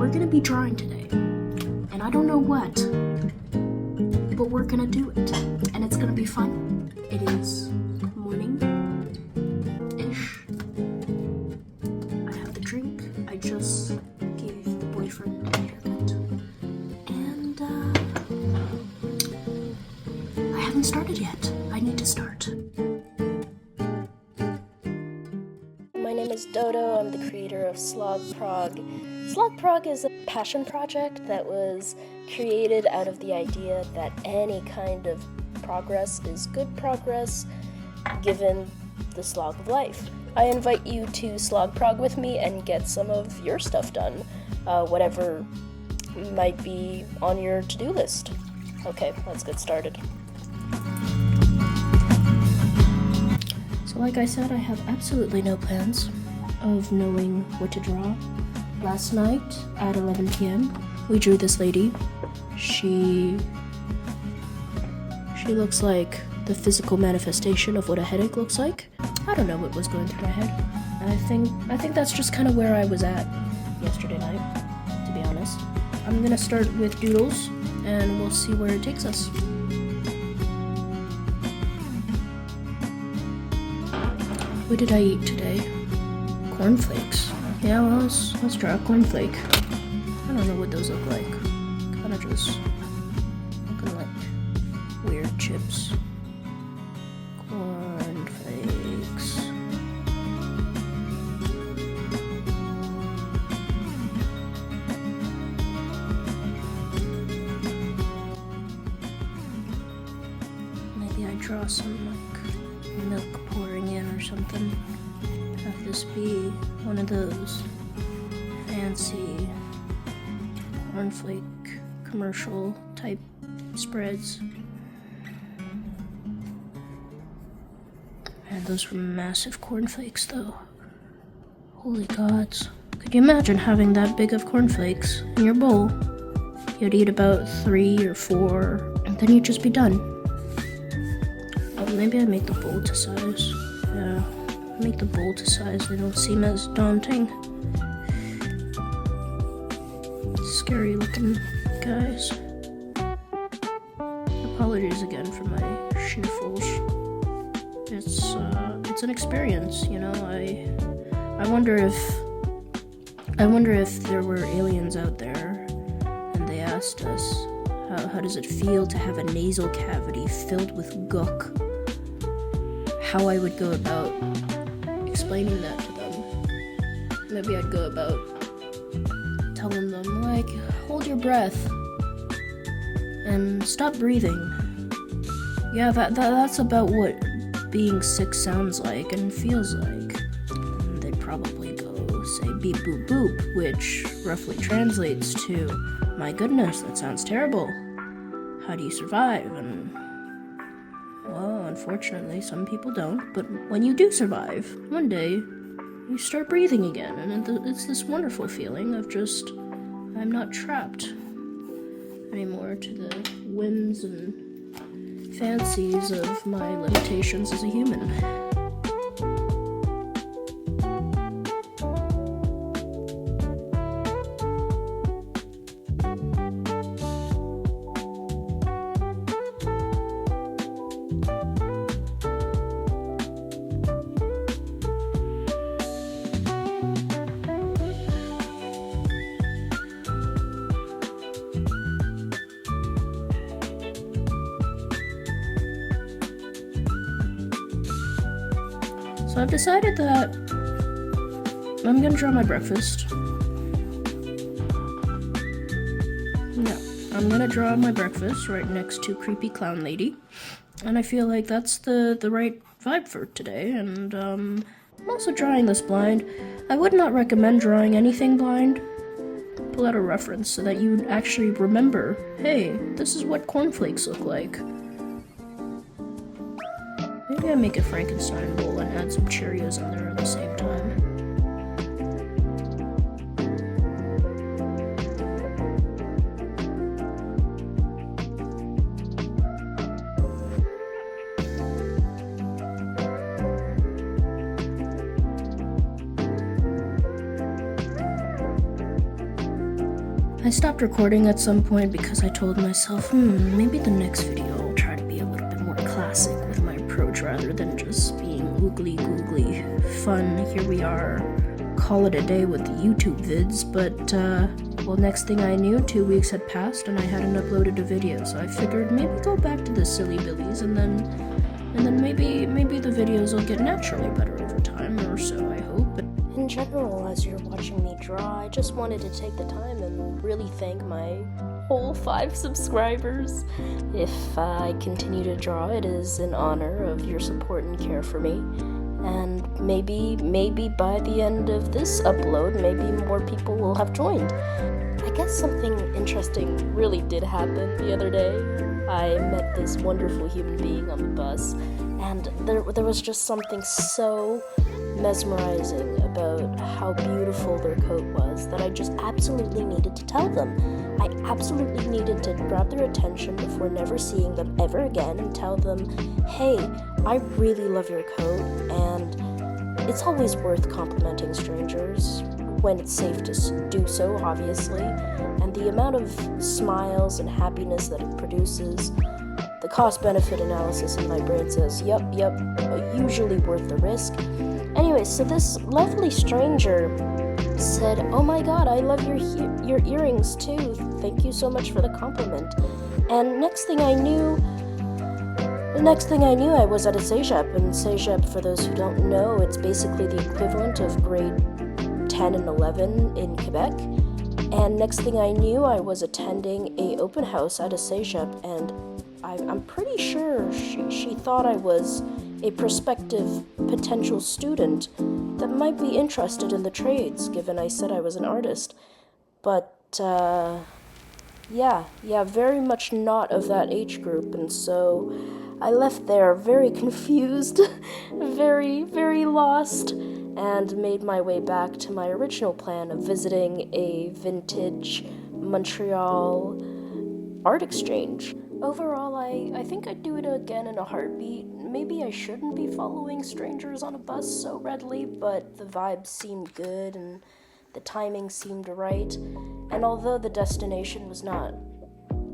we're gonna be drawing today. And I don't know what, but we're gonna do it. And it's gonna be fun. It is morning-ish. I have the drink. I just gave the boyfriend a haircut. And, I haven't started yet. I need to start. My name is Dodo. I'm the creator of SlogProg. SlogProg is a passion project that was created out of the idea that any kind of progress is good progress given the slog of life. I invite you to SlogProg with me and get some of your stuff done, whatever might be on your to-do list. Okay, let's get started. So like I said, I have absolutely no plans of knowing what to draw. Last night at 11 p.m. we drew this lady. She looks like the physical manifestation of what a headache looks like. I don't know what was going through my head. I think that's just kind of where I was at yesterday night, to be honest. I'm gonna start with doodles and we'll see where it takes us. What did I eat today? Cornflakes. Yeah, well, let's draw a cornflake. I don't know what those look like. Kind of just looking like weird chips. Cornflakes. Maybe I draw some like milk pouring in or something. Have this be one of those fancy cornflake commercial type spreads. Man, those were massive cornflakes though. Holy gods. Could you imagine having that big of cornflakes in your bowl? You'd eat about 3 or 4 and then you'd just be done. Oh, maybe I make the bowl to size. Yeah. Make the bowl to size, they don't seem as daunting. Scary looking guys. Apologies again for my sniffles. It's an experience, you know. I wonder if there were aliens out there and they asked us how does it feel to have a nasal cavity filled with gook? How I would go about explaining that to them. Maybe I'd go about telling them, like, hold your breath and stop breathing. Yeah, that's about what being sick sounds like and feels like. And they'd probably go say beep boop boop, which roughly translates to, my goodness, that sounds terrible. How do you survive? And well, unfortunately, some people don't, but when you do survive, one day, you start breathing again, and it's this wonderful feeling of just, I'm not trapped anymore to the whims and fancies of my limitations as a human. So I've decided that I'm gonna draw my breakfast. Yeah, I'm gonna draw my breakfast right next to Creepy Clown Lady. And I feel like that's the right vibe for today. And I'm also drawing this blind. I would not recommend drawing anything blind. Pull out a reference so that you actually remember, hey, this is what cornflakes look like. Maybe I make a Frankenstein bowl and add some Cheerios in there at the same time. I stopped recording at some point because I told myself, maybe the next video I'll try to be a little bit more classic with my approach rather than just being oogly googly fun. Here we are, call it a day with the YouTube vids, but well, next thing I knew, 2 weeks had passed and I hadn't uploaded a video, so I figured maybe go back to the silly billies and then maybe the videos will get naturally better over time, or so I hope. But in general, as you're watching me draw, I just wanted to take the time and really thank my whole 5 subscribers. If I continue to draw, it is in honor of your support and care for me. And maybe by the end of this upload, maybe more people will have joined. I guess something interesting really did happen the other day. I met this wonderful human being on the bus, and there was just something so mesmerizing about how beautiful their coat was that I just absolutely needed to tell them. I absolutely needed to grab their attention before never seeing them ever again and tell them, hey, I really love your coat, and it's always worth complimenting strangers when it's safe to do so, obviously, and the amount of smiles and happiness that it produces, the cost-benefit analysis in my brain says, yep, usually worth the risk. Anyway, so this lovely stranger said, oh my god, I love your earrings too, thank you so much for the compliment. And next thing I knew, I was at a cégep, and cégep, for those who don't know, it's basically the equivalent of grade 10 and 11 in Quebec. And next thing I knew, I was attending a open house at a cégep, and I'm pretty sure she thought I was a prospective potential student that might be interested in the trades, given I said I was an artist. But, yeah, very much not of that age group, and so I left there very confused, very, very lost, and made my way back to my original plan of visiting a vintage Montreal art exchange. Overall, I think I'd do it again in a heartbeat. Maybe I shouldn't be following strangers on a bus so readily, but the vibes seemed good and the timing seemed right. And although the destination was not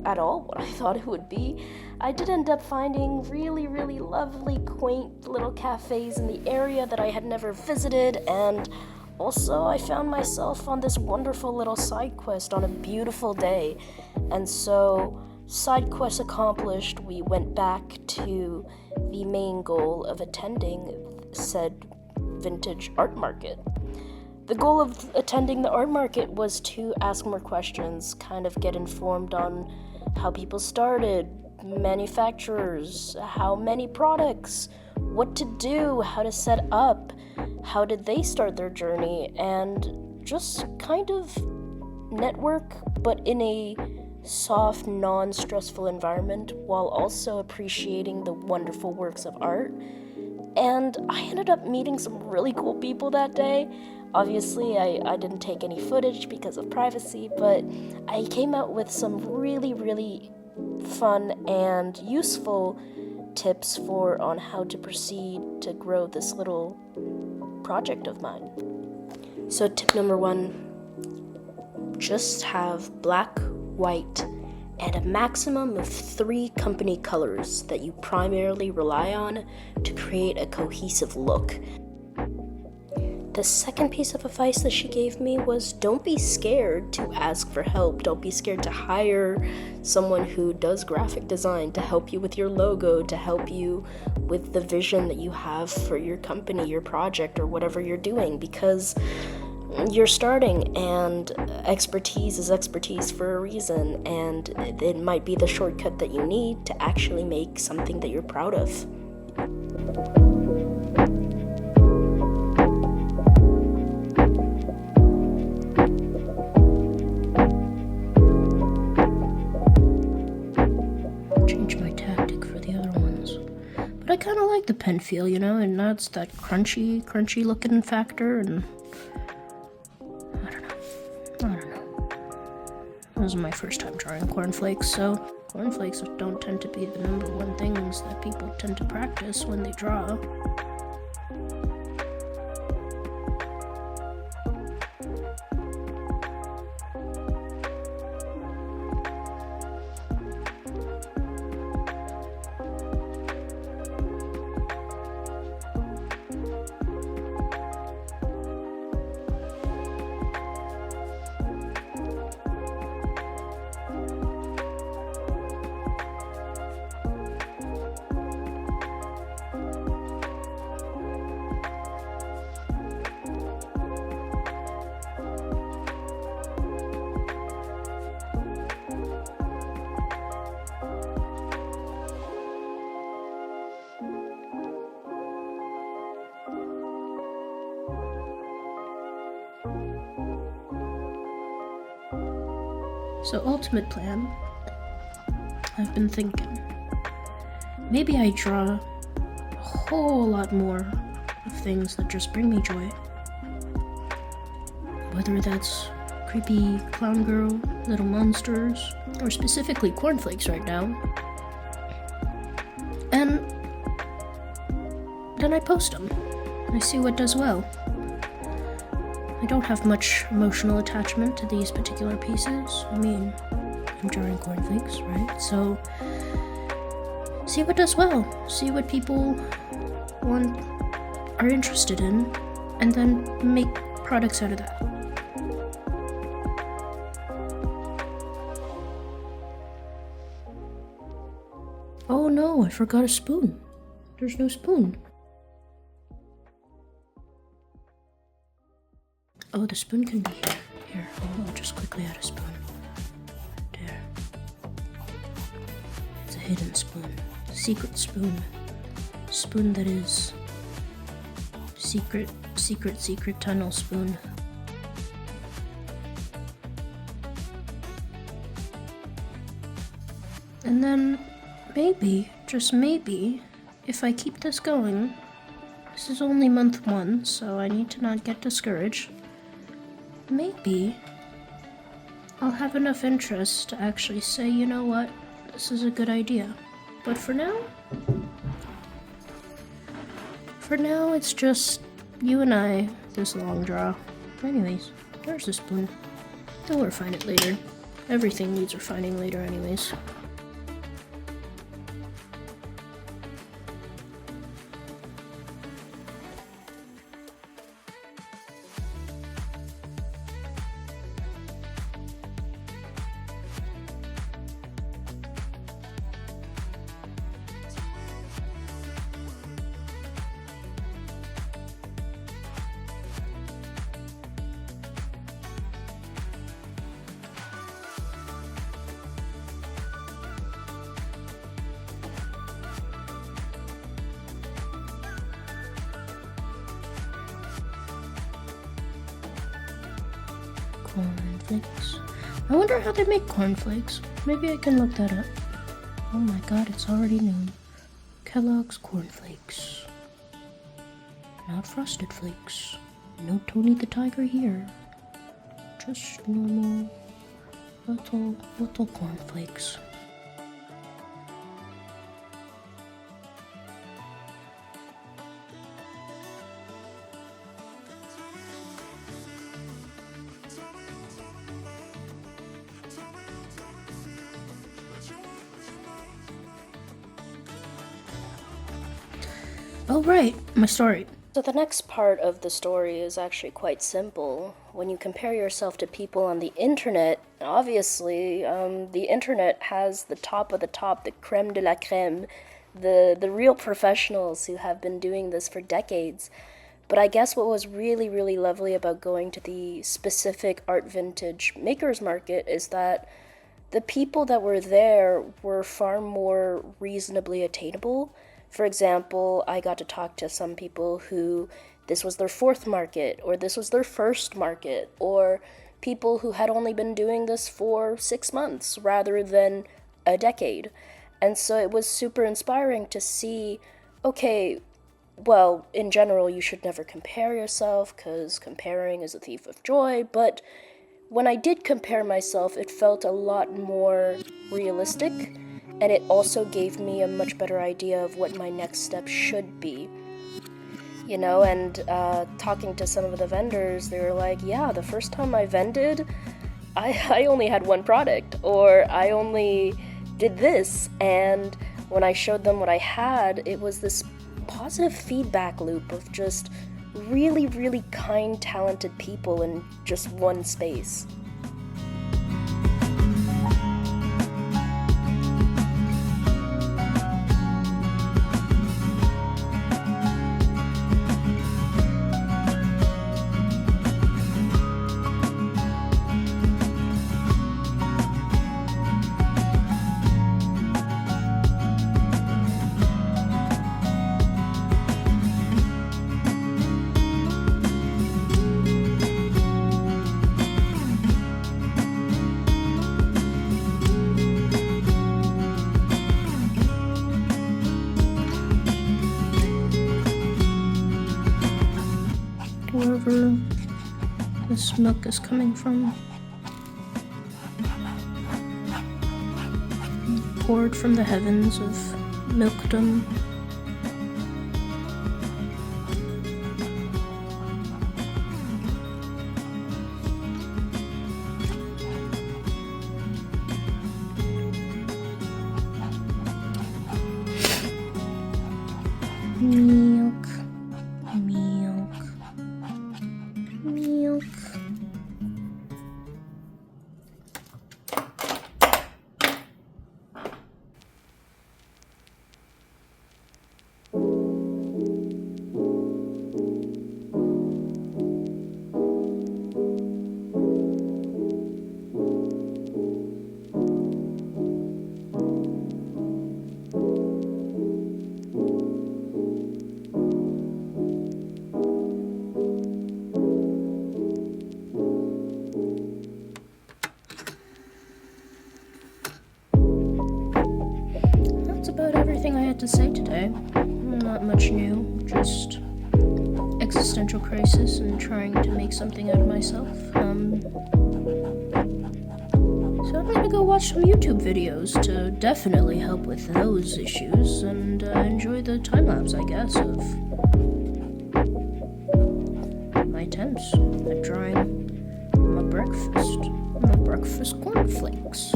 at all what I thought it would be, I did end up finding really, really lovely, quaint little cafes in the area that I had never visited, and also I found myself on this wonderful little side quest on a beautiful day. And so, side quest accomplished, we went back to the main goal of attending said vintage art market. The goal of attending the art market was to ask more questions, kind of get informed on how people started, manufacturers, how many products, what to do, how to set up, how did they start their journey, and just kind of network, but in a soft, non-stressful environment while also appreciating the wonderful works of art. And I ended up meeting some really cool people that day. Obviously, I didn't take any footage because of privacy, but I came out with some really, really fun and useful tips on how to proceed to grow this little project of mine. So tip number 1, just have black, white, and a maximum of 3 company colors that you primarily rely on to create a cohesive look. The second piece of advice that she gave me was don't be scared to ask for help. Don't be scared to hire someone who does graphic design to help you with your logo, to help you with the vision that you have for your company, your project, or whatever you're doing, because you're starting, and expertise is expertise for a reason, and it might be the shortcut that you need to actually make something that you're proud of. Change my tactic for the other ones. But I kind of like the pen feel, and that's that crunchy looking factor, and I don't know. This is my first time drawing cornflakes, so cornflakes don't tend to be the number one things that people tend to practice when they draw. So ultimate plan, I've been thinking, maybe I draw a whole lot more of things that just bring me joy. Whether that's creepy clown girl, little monsters, or specifically cornflakes right now. And then I post them. I see what does well. I don't have much emotional attachment to these particular pieces. I mean, I'm drawing cornflakes, right? So, see what does well. See what people are interested in, and then make products out of that. Oh no, I forgot a spoon. There's no spoon. Oh, the spoon can be here. Here, I'll just quickly add a spoon. There. It's a hidden spoon. Secret spoon. Spoon that is secret tunnel spoon. And then maybe, just maybe, if I keep this going, this is only month 1, so I need to not get discouraged. Maybe I'll have enough interest to actually say, you know what, this is a good idea. But for now, it's just you and I, this long draw. Anyways, there's the spoon. They'll refine it later. Everything needs refining later anyways. Cornflakes. I wonder how they make cornflakes. Maybe I can look that up. Oh my god, it's already noon. Kellogg's cornflakes. Not frosted flakes. No Tony the Tiger here. Just normal little cornflakes. Oh right, my story. So the next part of the story is actually quite simple. When you compare yourself to people on the internet, obviously, the internet has the top of the top, the creme de la creme, the real professionals who have been doing this for decades. But I guess what was really, really lovely about going to the specific art vintage makers market is that the people that were there were far more reasonably attainable. For example, I got to talk to some people who this was their 4th market, or this was their 1st market, or people who had only been doing this for 6 months rather than a decade. And so it was super inspiring to see, okay, well, in general, you should never compare yourself, because comparing is a thief of joy, but when I did compare myself, it felt a lot more realistic. And it also gave me a much better idea of what my next step should be. You know, and talking to some of the vendors, they were like, yeah, the first time I vended, I only had 1 product, or I only did this. And when I showed them what I had, it was this positive feedback loop of just really, really kind, talented people in just one space. this milk is coming from. Poured from the heavens of milkdom. Milk, milk, milk. About everything I had to say today. Not much new, just existential crisis and trying to make something out of myself. So I'm gonna go watch some YouTube videos to definitely help with those issues and enjoy the time lapse, I guess, of my attempts at drawing my breakfast cornflakes.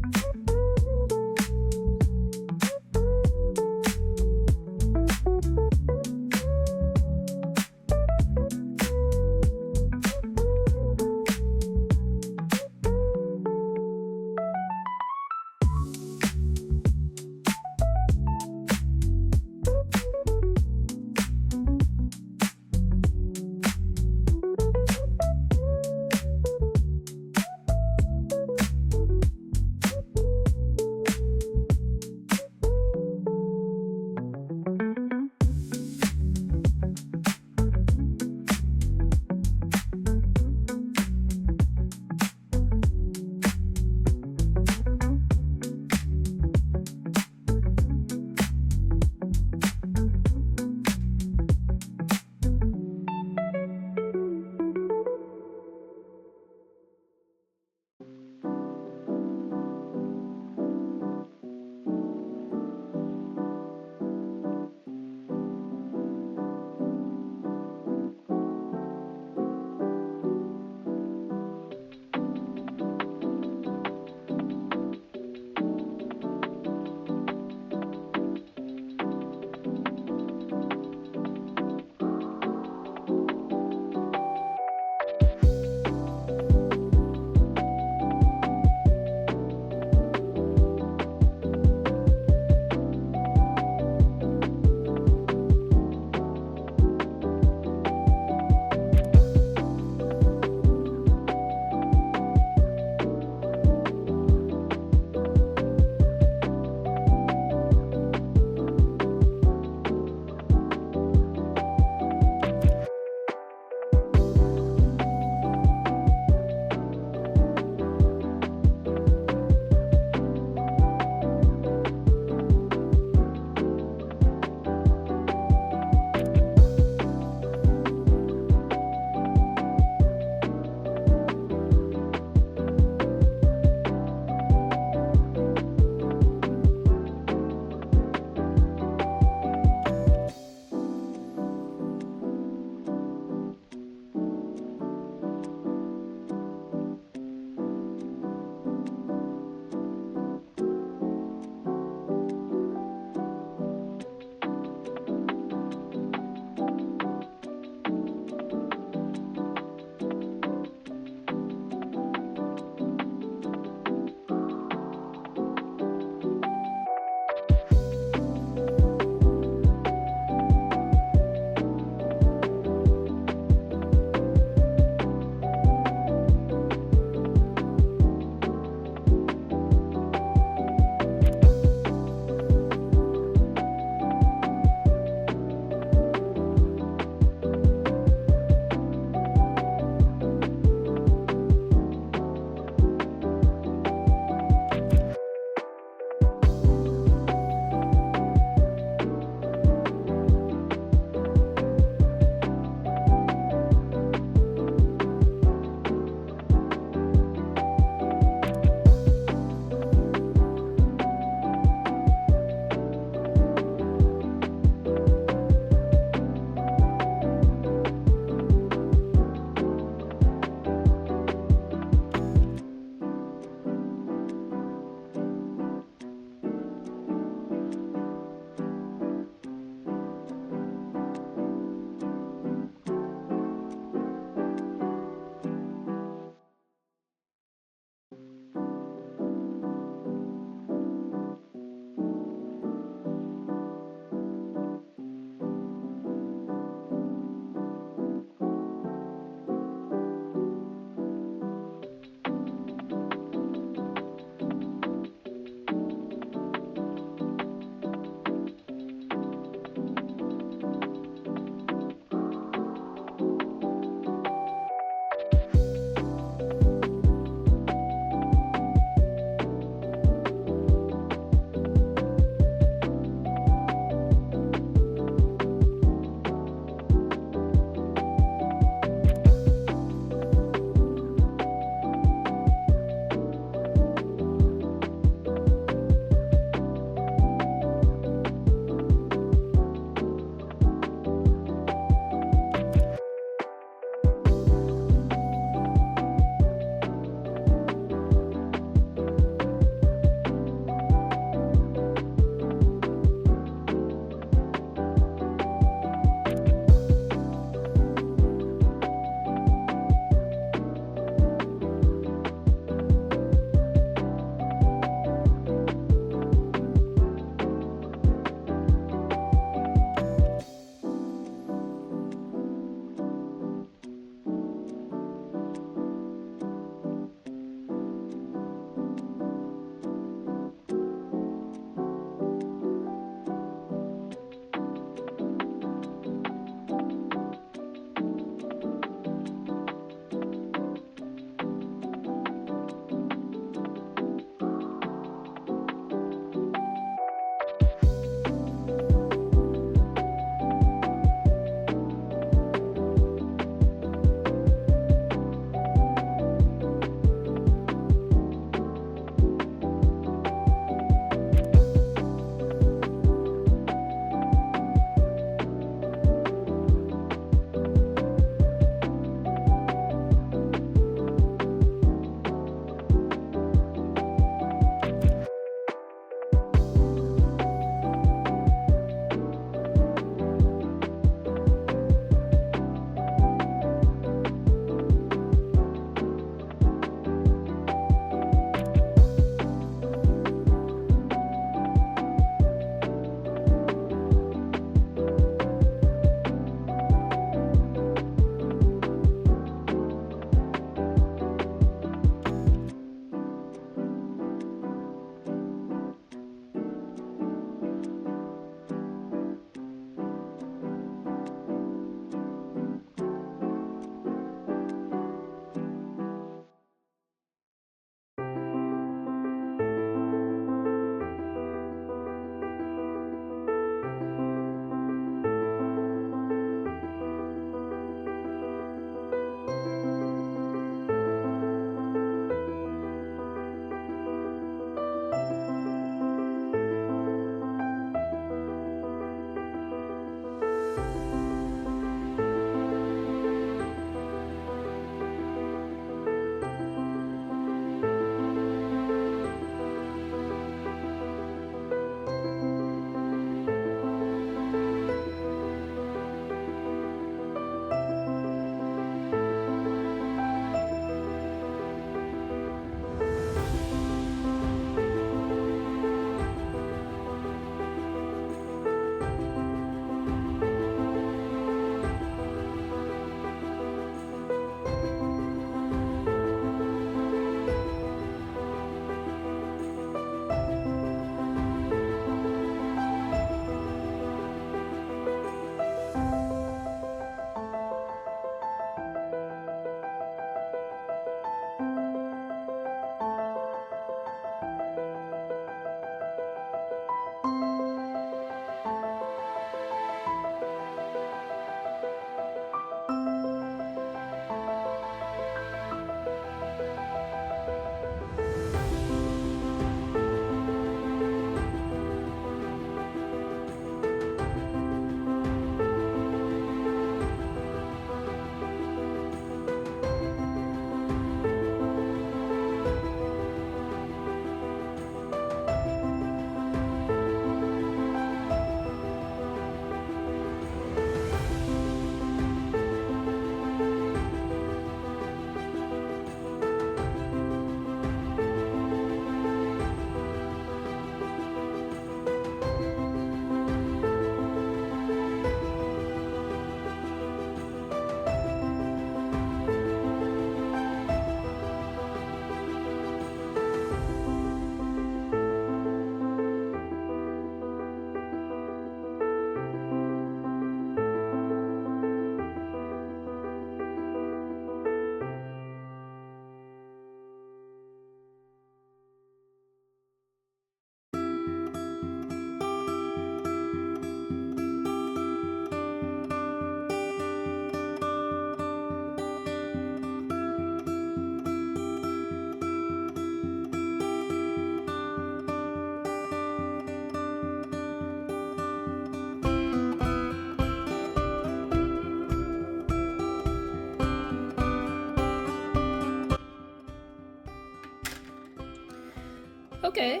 Okay.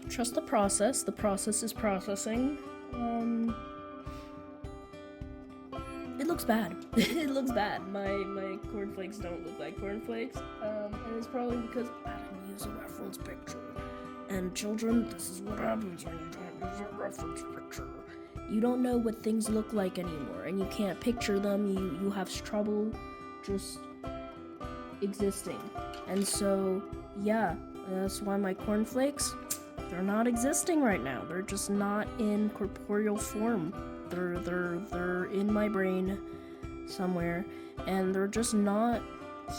Trust the process. The process is processing. It looks bad. It looks bad. My cornflakes don't look like cornflakes. And it's probably because I didn't use a reference picture. And children, this is what happens when you don't use a reference picture. You don't know what things look like anymore, and you can't picture them. You have trouble just existing. And so, yeah, that's why my cornflakes, they're not existing right now. They're just not in corporeal form. They're in my brain somewhere, and they're just not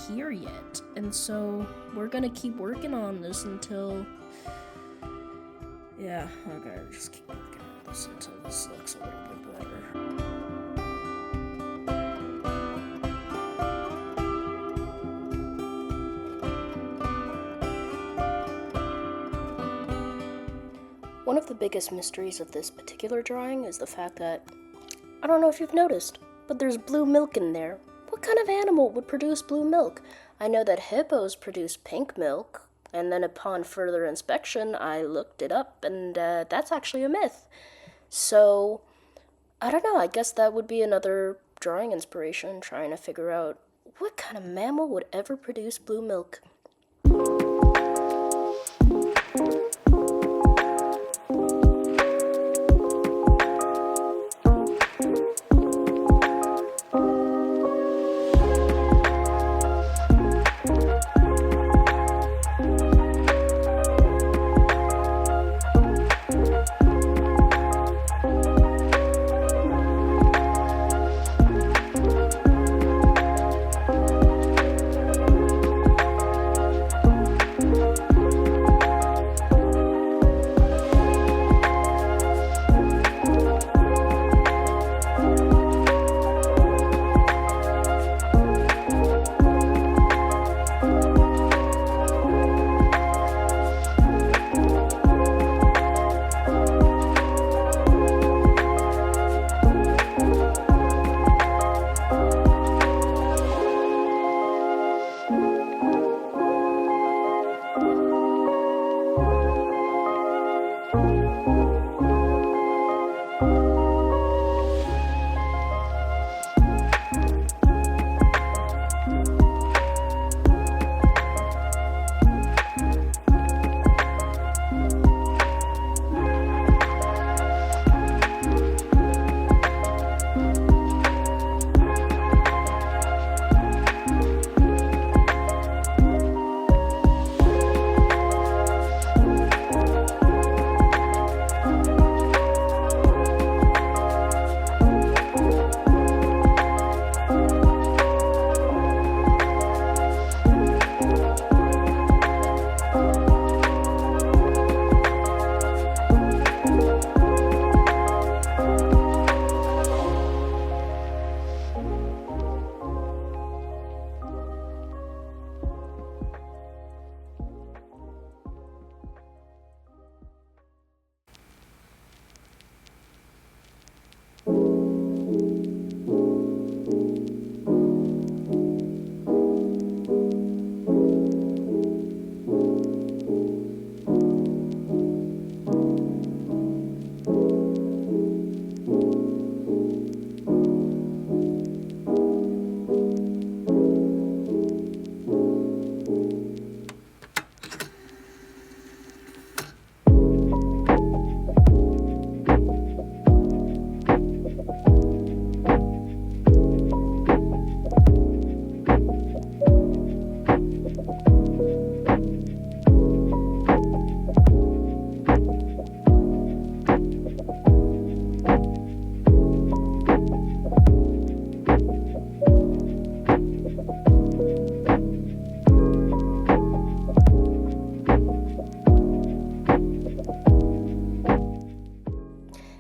here yet. And so we're gonna keep working on this until, yeah, okay, just keep working on this until this looks a little bit better. One of the biggest mysteries of this particular drawing is the fact that, I don't know if you've noticed, but there's blue milk in there. What kind of animal would produce blue milk? I know that hippos produce pink milk, and then upon further inspection, I looked it up, and that's actually a myth. So, I don't know, I guess that would be another drawing inspiration, trying to figure out what kind of mammal would ever produce blue milk.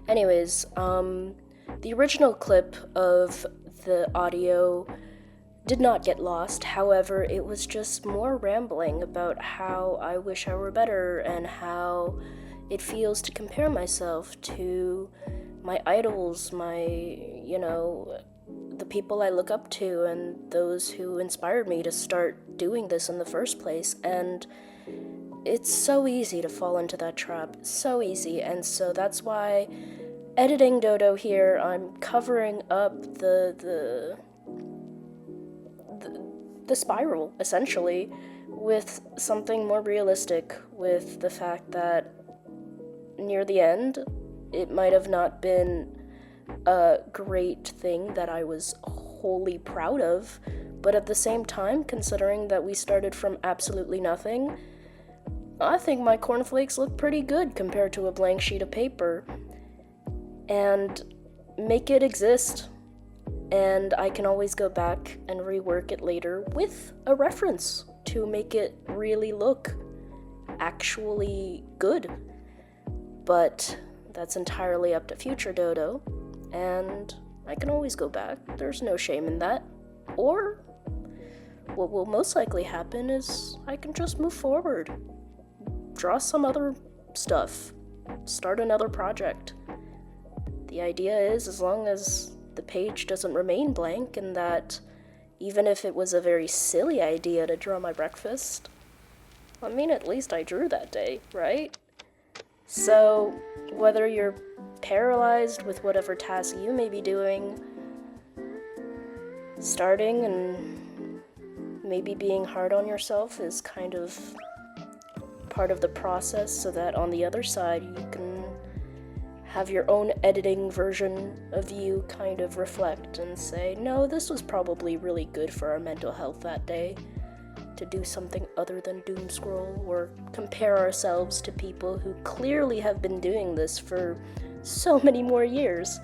Anyways, the original clip of the audio did not get lost. However, it was just more rambling about how I wish I were better and how it feels to compare myself to my idols, the people I look up to and those who inspired me to start doing this in the first place. And it's so easy to fall into that trap, so easy, and so that's why editing Dodo here, I'm covering up the spiral, essentially, with something more realistic, with the fact that near the end, it might have not been a great thing that I was wholly proud of, but at the same time, considering that we started from absolutely nothing, I think my cornflakes look pretty good compared to a blank sheet of paper. And make it exist, and I can always go back and rework it later with a reference to make it really look actually good. But that's entirely up to future Dodo, and I can always go back. There's no shame in that. Or what will most likely happen is I can just move forward, draw some other stuff, start another project. The idea is, as long as the page doesn't remain blank, and that even if it was a very silly idea to draw my breakfast, I mean, at least I drew that day, right? So, whether you're paralyzed with whatever task you may be doing, starting and maybe being hard on yourself is kind of part of the process, so that on the other side you can have your own editing version of you kind of reflect and say, no, this was probably really good for our mental health that day, to do something other than doom scroll or compare ourselves to people who clearly have been doing this for so many more years,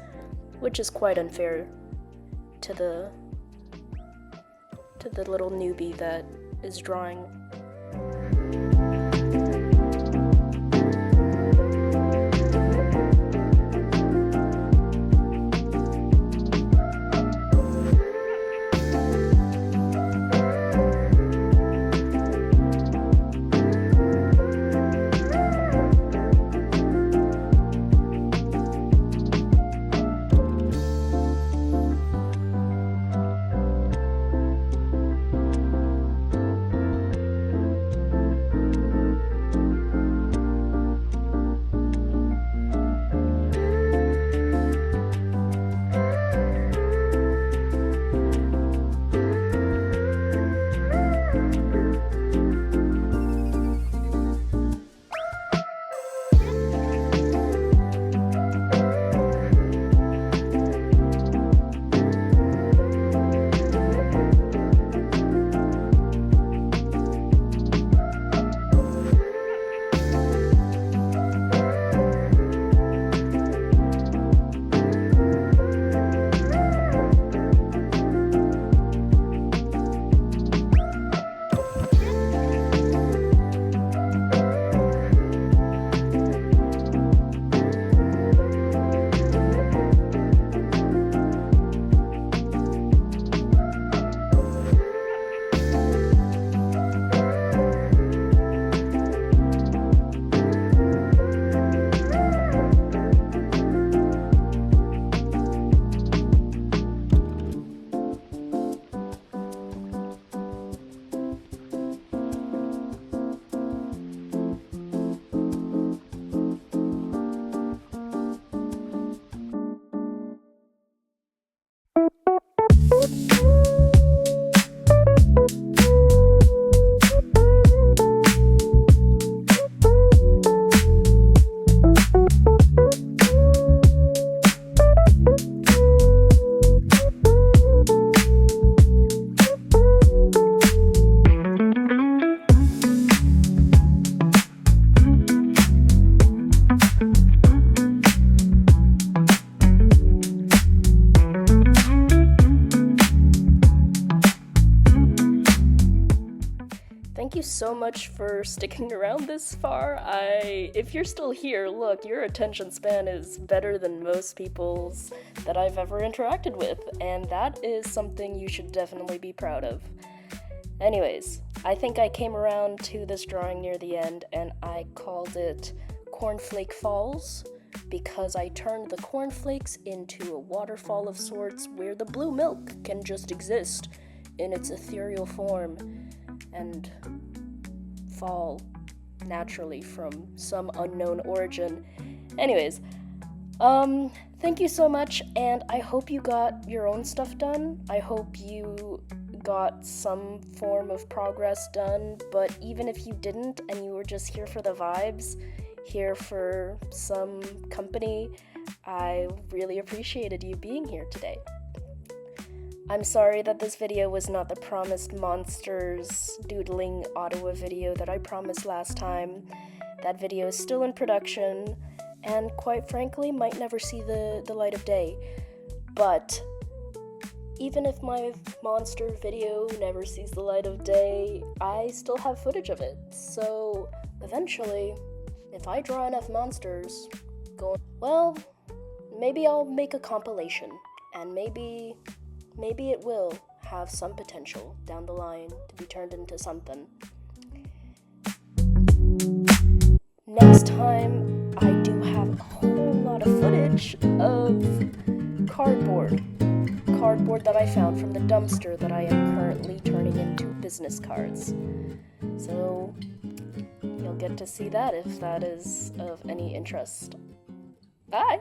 which is quite unfair to the little newbie that is drawing. Thank you so much for sticking around this far. If you're still here, look, your attention span is better than most people's that I've ever interacted with, and that is something you should definitely be proud of. Anyways, I think I came around to this drawing near the end, and I called it Cornflake Falls, because I turned the cornflakes into a waterfall of sorts where the blue milk can just exist in its ethereal form and fall naturally from some unknown origin. Anyways, thank you so much, and I hope you got your own stuff done. I hope you got some form of progress done, but even if you didn't and you were just here for the vibes, here for some company, I really appreciated you being here today. I'm sorry that this video was not the promised monsters doodling Ottawa video that I promised last time. That video is still in production, and quite frankly, might never see the light of day. But even if my monster video never sees the light of day, I still have footage of it. So eventually, if I draw enough monsters, well, maybe I'll make a compilation, and maybe it will have some potential down the line to be turned into something. Next time, I do have a whole lot of footage of cardboard that I found from the dumpster that I am currently turning into business cards. So you'll get to see that if that is of any interest. Bye!